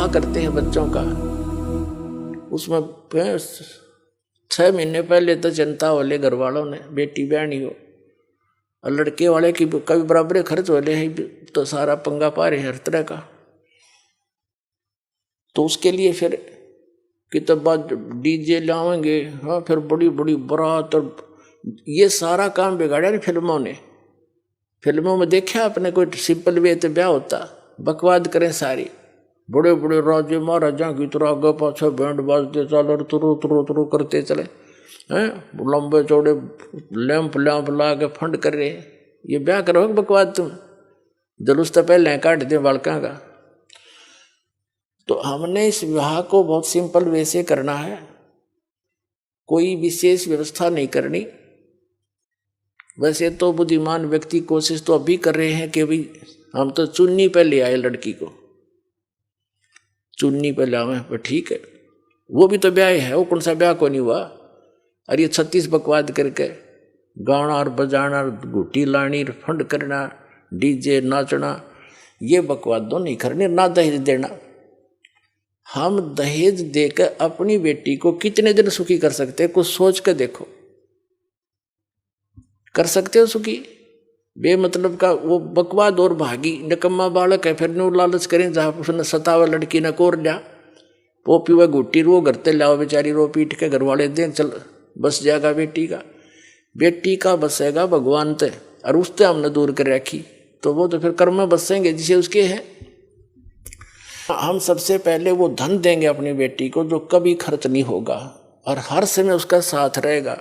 विवाह करते हैं बच्चों का, उसमें 6 महीने पहले तो चिंता वाले घर वालों ने बेटी बहनी हो, और लड़के वाले की कभी बराबर खर्च हो रहे हैं, तो सारा पंगा पा रहे हैं हर तरह का। तो उसके लिए फिर कि तब बाद डीजे लाएंगे, हाँ, फिर बड़ी बड़ी बारात, और ये सारा काम बिगाड़ा नहीं फिल्मों ने। फिल्मों में देखा अपने कोई सिंपल वे तो ब्याह होता, बकवाद करें सारी, बड़े बड़े राजे महाराजा की तरह आगे पाछे बैंड बाजते चलो, तुरु तुरु तुरु करते चले हैं, लंबे चौड़े लैंप लैंप ला के फंड कर रहे। ये ब्याह करो बकवाद, तुम जुलूस तो पहले काट दे बालका का। तो हमने इस विवाह को बहुत सिंपल वे से करना है, कोई विशेष व्यवस्था नहीं करनी। वैसे तो बुद्धिमान व्यक्ति कोशिश तो अभी कर रहे हैं कि भाई हम तो चुन्नी पे ले आए, लड़की को चुन्नी पे लावे, पर ठीक है, वो भी तो ब्याह है, वो कौन सा ब्याह को नहीं हुआ। और ये 36 बकवाद करके गाना और बजाना, घुटी लानी, फंड करना, डीजे नाचना, ये बकवाद तो नहीं करनी, ना दहेज देना। हम दहेज देकर अपनी बेटी को कितने दिन सुखी कर सकते हैं, कुछ सोच कर देखो। कर सकते हो सुखी? बेमतलब का वो बकवाद और भागी निकम्मा बालक है, फिर नो लालच करें जहाँ उसने सतावा लड़की ने कोर लिया, वो पीवा घुट्टी रो करते लाओ, बेचारी रो पीट के घर वाले दें, चल बस जाएगा बेटी का बसेगा भगवान ते, और उससे हमने दूर कर रखी, तो वो तो फिर कर्म में बसेंगे जिसे उसके हैं। हम सबसे पहले वो धन देंगे अपनी बेटी को जो कभी खर्च नहीं होगा, और हर समय उसका साथ रहेगा,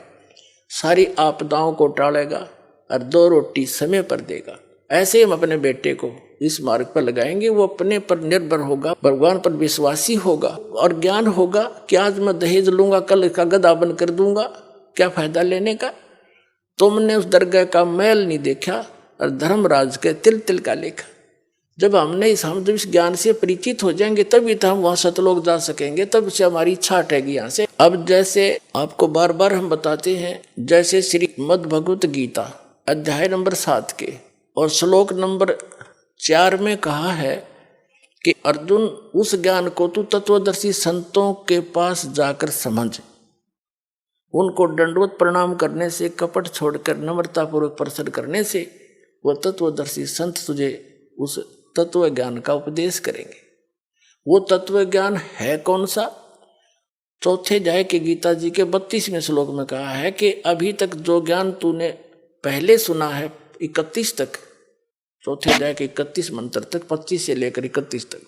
सारी आपदाओं को टालेगा, और 2 रोटी समय पर देगा। ऐसे हम अपने बेटे को इस मार्ग पर लगाएंगे, वो अपने पर निर्भर होगा, भगवान पर विश्वासी होगा, और ज्ञान होगा कि आज मैं दहेज लूंगा, कल इसका गधा बन कर दूंगा, क्या फायदा लेने का। तुमने उस दरगाह का मैल नहीं देखा, और धर्मराज के तिल तिल का लेखा। जब हम जब इस ज्ञान से परिचित हो जाएंगे तभी तो हम वहां सतलोक जा सकेंगे, तब से हमारी इच्छा हटेगी यहाँ से। अब जैसे आपको बार बार हम बताते हैं, जैसे श्रीमद् भगवत गीता अध्याय नंबर 7 के और श्लोक नंबर 4 में कहा है कि अर्जुन, उस ज्ञान को तू तत्वदर्शी संतों के पास जाकर समझ, उनको दंडवत प्रणाम करने से, कपट छोड़कर नम्रतापूर्वक प्रश्न करने से वह तत्वदर्शी संत तुझे उस तत्व ज्ञान का उपदेश करेंगे। वो तत्व ज्ञान है कौन सा? चौथे अध्याय के गीता जी के 32वें श्लोक में कहा है कि अभी तक जो ज्ञान तूने पहले सुना है 31 तक, चौथे अध्याय के 31 मंत्र तक, 25 से लेकर 31 तक,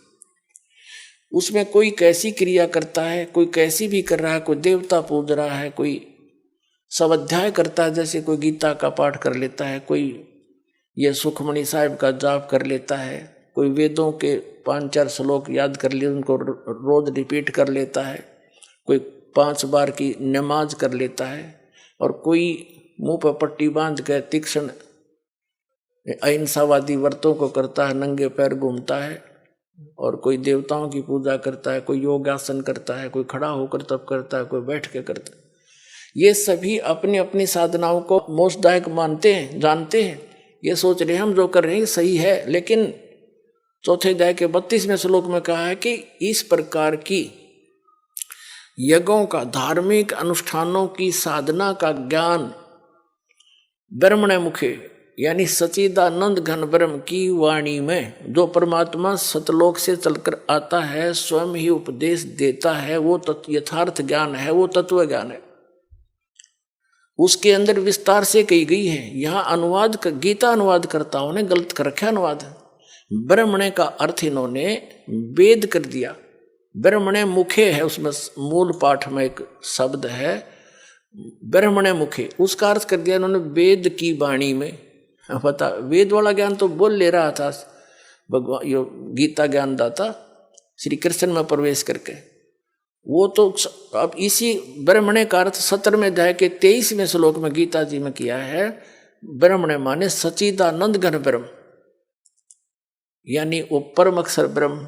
उसमें कोई कैसी क्रिया करता है, कोई कैसी भी कर रहा है, कोई देवता पूज रहा है, कोई स्वाध्याय करता है, जैसे कोई गीता का पाठ कर लेता है, कोई ये सुखमणि साहिब का जाप कर लेता है, कोई वेदों के 5-4 श्लोक याद कर लिए, उनको रोज रिपीट कर लेता है, कोई 5 बार की नमाज कर लेता है, और कोई मुंह पर पट्टी बांध कर तीक्ष्ण अहिंसावादी व्रतों को करता है, नंगे पैर घूमता है, और कोई देवताओं की पूजा करता है, कोई योगासन करता है, कोई खड़ा होकर तप करता है, कोई बैठ के करता है। ये सभी अपनी अपनी साधनाओं को मोक्षदायक मानते हैं, जानते हैं, ये सोच रहे हैं हम जो कर रहे हैं सही है। लेकिन चौथे अध्याय के 32वें श्लोक में कहा है कि इस प्रकार की यज्ञों का, धार्मिक अनुष्ठानों की साधना का ज्ञान ब्रह्मणे मुखे, यानी सच्चिदानंद घन ब्रह्म की वाणी में जो परमात्मा सतलोक से चलकर आता है, स्वयं ही उपदेश देता है, वो यथार्थ ज्ञान है, वो तत्व ज्ञान है। उसके अंदर विस्तार से कही गई है। यहाँ अनुवाद, गीता अनुवादकर्ताओं ने गलत कर रखा अनुवाद। ब्रह्मणे का अर्थ इन्होंने वेद कर दिया। ब्रह्मणे मुखे है, उसमें मूल पाठ में एक शब्द है ब्रह्मणे मुखे, उसका अर्थ कर दिया इन्होंने वेद की वाणी में। पता, वेद वाला ज्ञान तो बोल ले रहा था भगवान, यो गीता ज्ञान दाता श्री कृष्ण में प्रवेश करके, वो तो अब इसी ब्रह्मणे का अर्थ 17वें अध्याय के 23वें श्लोक में गीता जी में किया है। ब्रह्मणे माने सच्चिदानंद घन ब्रह्म, यानी वो परम अक्षर ब्रह्म।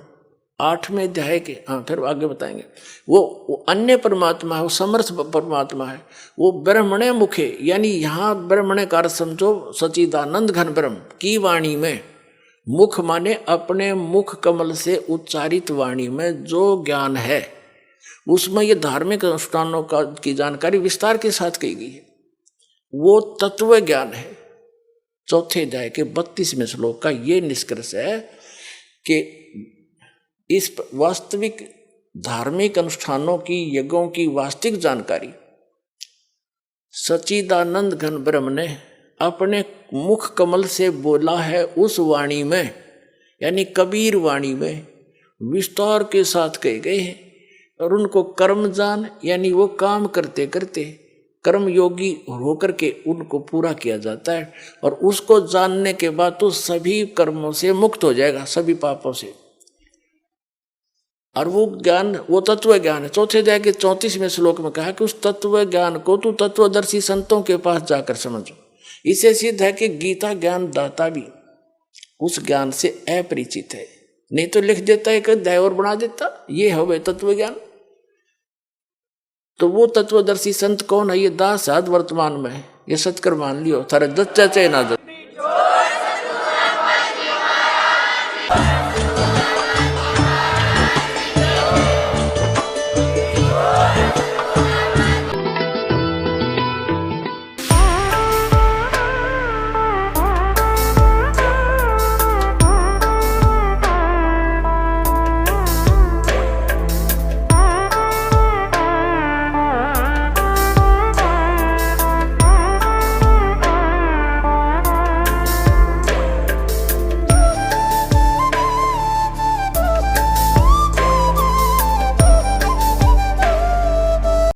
8वें अध्याय के, हाँ फिर आगे बताएंगे, वो अन्य परमात्मा है, वो समर्थ परमात्मा है, वो ब्रह्मणे मुखे, यानी यहाँ ब्रह्मणे का अर्थ समझो सच्चिदानंद घन ब्रह्म की वाणी में, मुख माने अपने मुख कमल से उच्चारित वाणी में जो ज्ञान है, उसमें ये धार्मिक अनुष्ठानों का की जानकारी विस्तार के साथ कही गई है, वो तत्व ज्ञान है। चौथे अध्याय के 32वें श्लोक का ये निष्कर्ष है कि इस वास्तविक धार्मिक अनुष्ठानों की, यज्ञों की वास्तविक जानकारी सच्चिदानंद घन ब्रह्म ने अपने मुख कमल से बोला है, उस वाणी में यानी कबीर वाणी में विस्तार के साथ कहे गए हैं। और उनको कर्म जान यानी वो काम करते करते कर्म योगी होकर के उनको पूरा किया जाता है, और उसको जानने के बाद तो सभी कर्मों से मुक्त हो जाएगा, सभी पापों से। और वो ज्ञान, वो तत्व ज्ञान है। चौथे अध्याय के 34वें श्लोक में कहा कि उस तत्व ज्ञान को तू तत्वदर्शी संतों के पास जाकर समझो। इसे सिद्ध है कि गीता ज्ञान दाता भी उस ज्ञान से अपरिचित है, नहीं तो लिख देता है, एक अध्याय और बना देता, ये हो गए तत्व ज्ञान। तो वो तत्वदर्शी संत कौन है? ये दास साध वर्तमान में, ये सत्कर मान लियो, थारे दच्चा चाहे ना